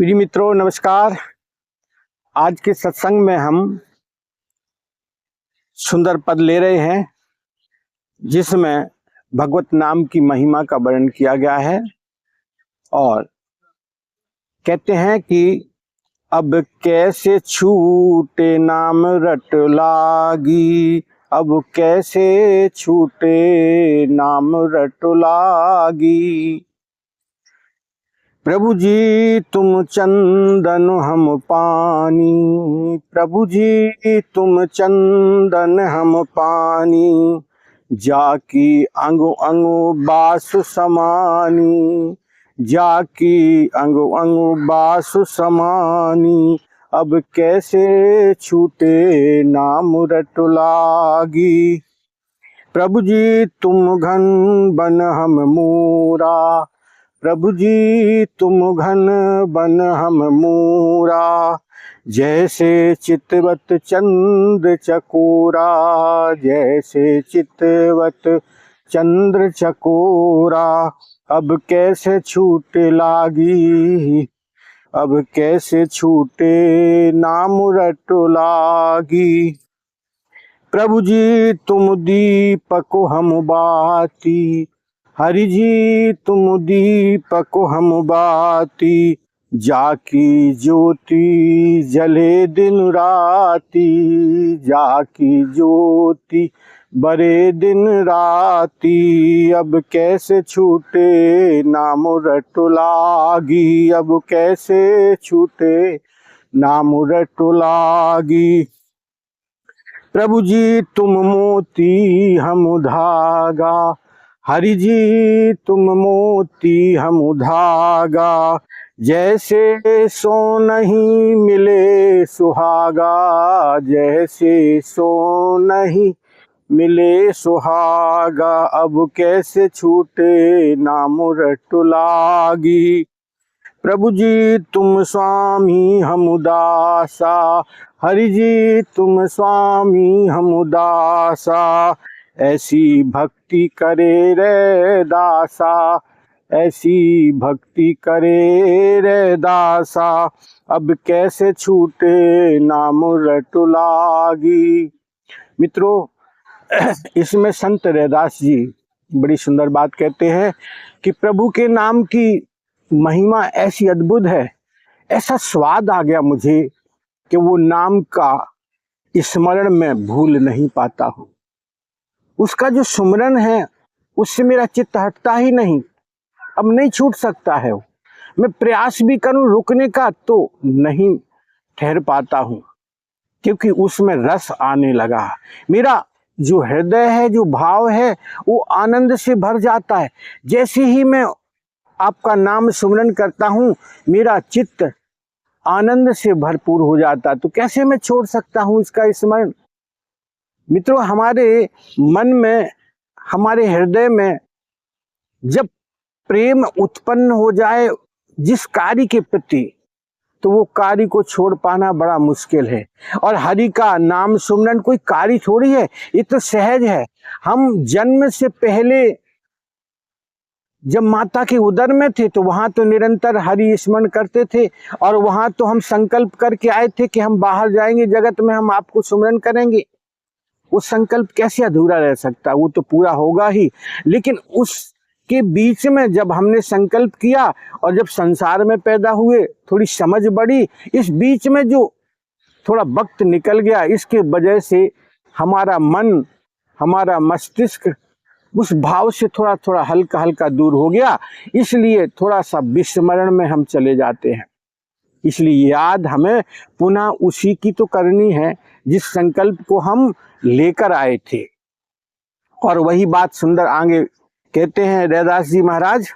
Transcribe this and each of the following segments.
प्रिय मित्रों नमस्कार। आज के सत्संग में हम सुंदर पद ले रहे हैं जिसमें भगवत नाम की महिमा का वर्णन किया गया है और कहते हैं कि अब कैसे छूटे नाम रट लागी, अब कैसे छूटे नाम रट लागी। प्रभु जी तुम चंदन हम पानी, प्रभु जी तुम चंदन हम पानी, जाकी अंगु अंगु बास समानी, जाकी अंगु अंगु बास समानी, अब कैसे छूटे नाम रट लागी। प्रभु जी तुम घन बन हम मूरा, प्रभु जी तुम घन बन हम मूरा, जैसे चितवत चंद्र चकोरा, जैसे चितवत चंद्र चकोरा, अब कैसे छूटे लागी, अब कैसे छूटे नाम रट लागी। प्रभु जी तुम दीपक हम बाती, हरि जी तुम दीपक हम बाती, जाकी ज्योति जले दिन राती, जाकी ज्योति बरे दिन राती, अब कैसे छूटे नाम रट लागी, अब कैसे छूटे नाम रट लागी। प्रभु जी तुम मोती हम धागा, हरि जी तुम मोती हम धागा, जैसे सो नहीं मिले सुहागा, जैसे सो नहीं मिले सुहागा, अब कैसे छूटे नाम रट लागी। प्रभु जी तुम स्वामी हम दासा, हरि जी तुम स्वामी हम दासा, ऐसी भक्ति करे रे दासा, ऐसी भक्ति करे रे दासा, अब कैसे छूटे नाम रट लागी। मित्रों इसमें संत रैदास जी बड़ी सुंदर बात कहते हैं कि प्रभु के नाम की महिमा ऐसी अद्भुत है, ऐसा स्वाद आ गया मुझे कि वो नाम का स्मरण में भूल नहीं पाता हूँ। उसका जो सुमरन है उससे मेरा चित्त हटता ही नहीं, अब नहीं छूट सकता है वो। मैं प्रयास भी करूं रुकने का तो नहीं ठहर पाता हूं, क्योंकि उसमें रस आने लगा। मेरा जो हृदय है, जो भाव है, वो आनंद से भर जाता है। जैसे ही मैं आपका नाम सुमरन करता हूं मेरा चित्त आनंद से भरपूर हो जाता, तो कैसे मैं छोड़ सकता हूं इसका स्मरण। मित्रों हमारे मन में, हमारे हृदय में जब प्रेम उत्पन्न हो जाए जिस कार्य के प्रति, तो वो कार्य को छोड़ पाना बड़ा मुश्किल है। और हरि का नाम सुमरन कोई कार्य थोड़ी है, ये तो सहज है। हम जन्म से पहले जब माता के उदर में थे तो वहां तो निरंतर हरि स्मरण करते थे, और वहां तो हम संकल्प करके आए थे कि हम बाहर जाएंगे जगत में, हम आपको सुमरन करेंगे। वो संकल्प कैसे अधूरा रह सकता, वो तो पूरा होगा ही। लेकिन उसके बीच में जब हमने संकल्प किया और जब संसार में पैदा हुए, थोड़ी समझ बढ़ी, इस बीच में जो थोड़ा वक्त निकल गया, इसके वजह से हमारा मन, हमारा मस्तिष्क उस भाव से थोड़ा थोड़ा हल्का हल्का दूर हो गया, इसलिए थोड़ा सा विस्मरण में हम चले जाते हैं। इसलिए याद हमें पुनः उसी की तो करनी है जिस संकल्प को हम लेकर आए थे। और वही बात सुंदर आगे कहते हैं रैदास जी महाराज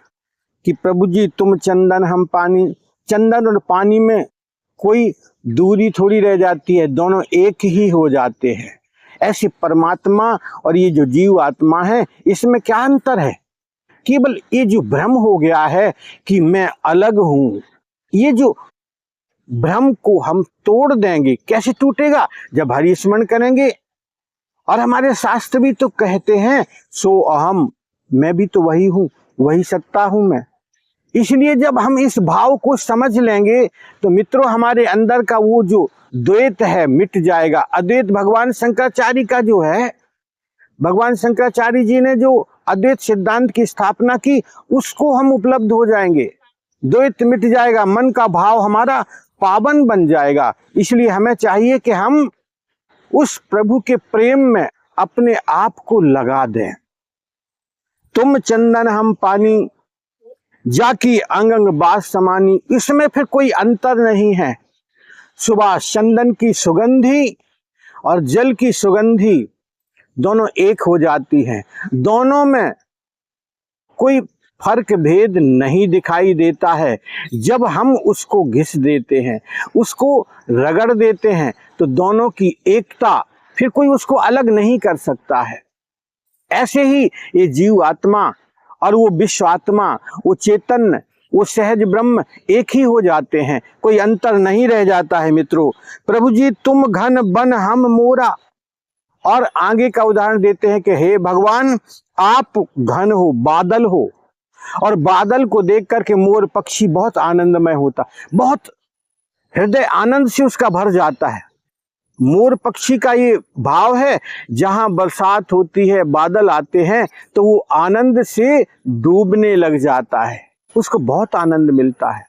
कि प्रभु जी तुम चंदन हम पानी। चंदन और पानी में कोई दूरी थोड़ी रह जाती है, दोनों एक ही हो जाते हैं। ऐसे परमात्मा और ये जो जीव आत्मा है, इसमें क्या अंतर है। केवल ये जो भ्रम हो गया है कि मैं अलग हूं, ये जो भ्रम को हम तोड़ देंगे। कैसे टूटेगा, जब हरि स्मरण करेंगे। और हमारे शास्त्र भी तो कहते हैं सो अहम, मैं भी तो वही हूं, वही सत्ता हूं मैं। इसलिए जब हम इस भाव को समझ लेंगे तो मित्रों हमारे अंदर का वो जो द्वैत है मिट जाएगा। अद्वैत भगवान शंकराचार्य का जो है, भगवान शंकराचार्य जी ने जो अद्वैत सिद्धांत की स्थापना की उसको हम उपलब्ध हो जाएंगे, द्वैत मिट जाएगा, मन का भाव हमारा पावन बन जाएगा। इसलिए हमें चाहिए कि हम उस प्रभु के प्रेम में अपने आप को लगा दें। तुम चंदन हम पानी, जाकी अंग अंग बास समानी, इसमें फिर कोई अंतर नहीं है। सुबह चंदन की सुगंधी और जल की सुगंधी दोनों एक हो जाती हैं, दोनों में कोई फर्क भेद नहीं दिखाई देता है। जब हम उसको घिस देते हैं, उसको रगड़ देते हैं, तो दोनों की एकता, फिर कोई उसको अलग नहीं कर सकता है। ऐसे ही ये जीव आत्मा और वो विश्व आत्मा, वो चेतन, वो सहज ब्रह्म एक ही हो जाते हैं, कोई अंतर नहीं रह जाता है। मित्रों, प्रभु जी तुम घन बन हम मोरा, और आगे का उदाहरण देते हैं कि हे भगवान आप घन हो, बादल हो, और बादल को देख करके मोर पक्षी बहुत आनंदमय होता, बहुत हृदय आनंद से उसका भर जाता है। मोर पक्षी का ये भाव है, जहां बरसात होती है, बादल आते हैं, तो वो आनंद से डूबने लग जाता है, उसको बहुत आनंद मिलता है।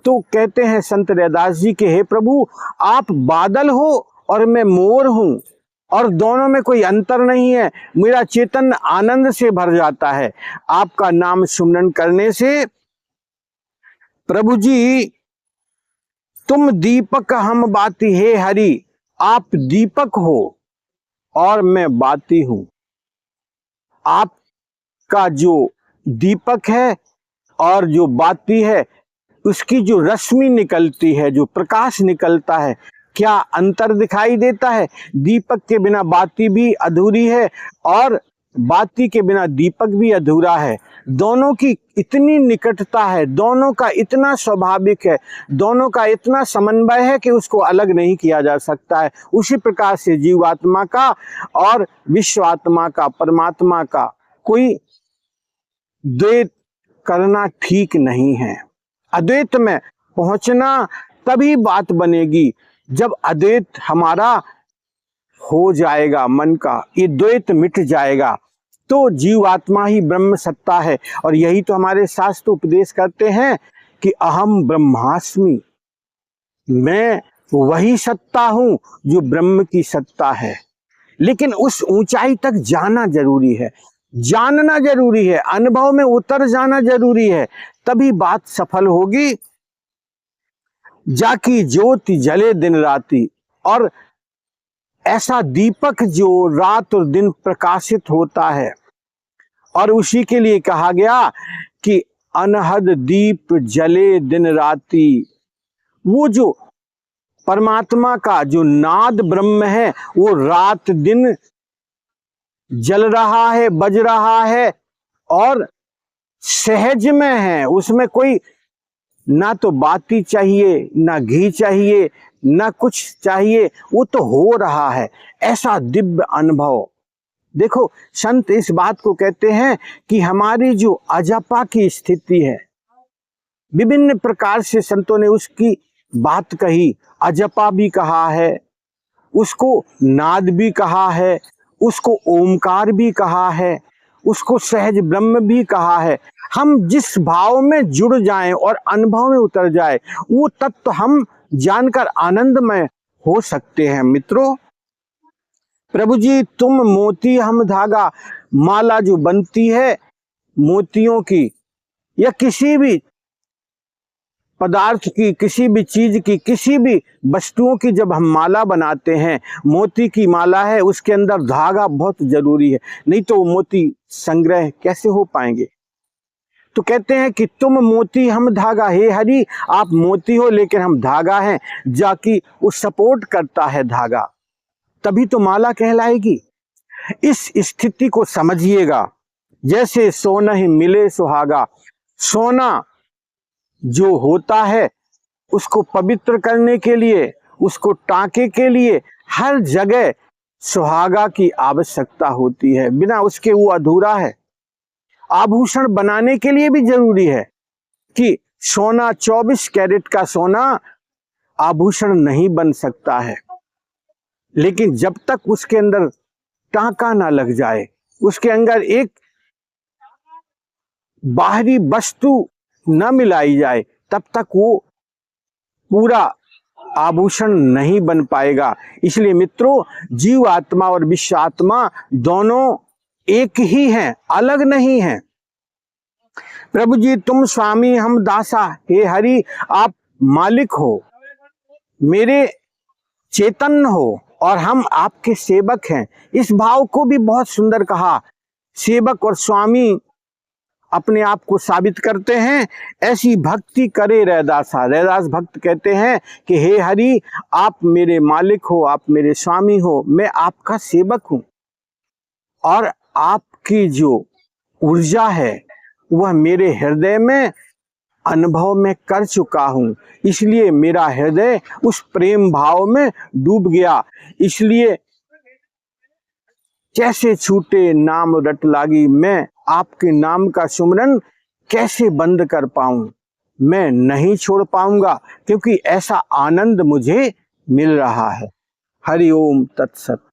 तो कहते हैं संत रैदास जी के हे प्रभु आप बादल हो और मैं मोर हूं, और दोनों में कोई अंतर नहीं है, मेरा चेतन आनंद से भर जाता है। आपका नाम सुमरन करने से प्रभु जी तुम दीपक हम बाती, हे हरि आप दीपक हो और मैं बाती हूं। आपका जो दीपक है और जो बाती है, उसकी जो रश्मि निकलती है, जो प्रकाश निकलता है, क्या अंतर दिखाई देता है। दीपक के बिना बाती भी अधूरी है और बाती के बिना दीपक भी अधूरा है। दोनों की इतनी निकटता है, दोनों का इतना स्वाभाविक है, दोनों का इतना समन्वय है कि उसको अलग नहीं किया जा सकता है। उसी प्रकार से जीवात्मा का और विश्वात्मा का, परमात्मा का कोई द्वैत करना ठीक नहीं है। अद्वैत में पहुंचना तभी बात बनेगी जब अद्वैत हमारा हो जाएगा, मन का ये द्वैत मिट जाएगा, तो जीवात्मा ही ब्रह्म सत्ता है। और यही तो हमारे शास्त्र उपदेश करते हैं कि अहम ब्रह्मास्मि, मैं वही सत्ता हूं जो ब्रह्म की सत्ता है। लेकिन उस ऊंचाई तक जाना जरूरी है, जानना जरूरी है, अनुभव में उतर जाना जरूरी है, तभी बात सफल होगी। जाकी ज्योति जले दिन राती, और ऐसा दीपक जो रात और दिन प्रकाशित होता है, और उसी के लिए कहा गया कि अनहद दीप जले दिन राती। वो जो परमात्मा का जो नाद ब्रह्म है, वो रात दिन जल रहा है, बज रहा है, और सहज में है, उसमें कोई ना तो बाती चाहिए, ना घी चाहिए, ना कुछ चाहिए, वो तो हो रहा है। ऐसा दिव्य अनुभव। देखो संत इस बात को कहते हैं कि हमारी जो अजपा की स्थिति है, विभिन्न प्रकार से संतों ने उसकी बात कही। अजपा भी कहा है, उसको नाद भी कहा है, उसको ओमकार भी कहा है, उसको सहज ब्रह्म भी कहा है। हम जिस भाव में जुड़ जाएं और अनुभव में उतर जाए, वो तत्व हम जानकर आनंदमय हो सकते हैं। मित्रों, प्रभु जी तुम मोती हम धागा, माला जो बनती है मोतियों की या किसी भी पदार्थ की, किसी भी चीज की, किसी भी वस्तुओं की, जब हम माला बनाते हैं, मोती की माला है, उसके अंदर धागा बहुत जरूरी है, नहीं तो वो मोती संग्रह कैसे हो पाएंगे। तो कहते हैं कि तुम मोती हम धागा, हे हरि आप मोती हो लेकिन हम धागा हैं, जाकि वो सपोर्ट करता है धागा, तभी तो माला कहलाएगी। इस स्थिति को समझिएगा। जैसे सोना ही मिले सुहागा, सोना जो होता है उसको पवित्र करने के लिए, उसको टांके के लिए हर जगह सुहागा की आवश्यकता होती है, बिना उसके वो अधूरा है। आभूषण बनाने के लिए भी जरूरी है, कि सोना 24 कैरेट का सोना आभूषण नहीं बन सकता है, लेकिन जब तक उसके अंदर टांका ना लग जाए, उसके अंदर एक बाहरी वस्तु न मिलाई जाए, तब तक वो पूरा आभूषण नहीं बन पाएगा। इसलिए मित्रों, जीव आत्मा और विश्व आत्मा दोनों एक ही हैं, अलग नहीं हैं। प्रभु जी तुम स्वामी हम दासा, हे हरि आप मालिक हो, मेरे चेतन हो और हम आपके सेवक हैं। इस भाव को भी बहुत सुंदर कहा। सेवक और स्वामी अपने आप को साबित करते हैं। ऐसी भक्ति करे रैदासा। रैदास भक्त कहते हैं कि हे हरि आप मेरे मालिक हो, आप मेरे स्वामी हो, मैं आपका सेवक हूं और आपकी जो ऊर्जा है वह मेरे हृदय में अनुभव में कर चुका हूं। इसलिए मेरा हृदय उस प्रेम भाव में डूब गया। इसलिए कैसे छूटे नाम रट लागी, मैं आपके नाम का सुमरन कैसे बंद कर पाऊं। मैं नहीं छोड़ पाऊंगा क्योंकि ऐसा आनंद मुझे मिल रहा है। हरि ओम तत्सत।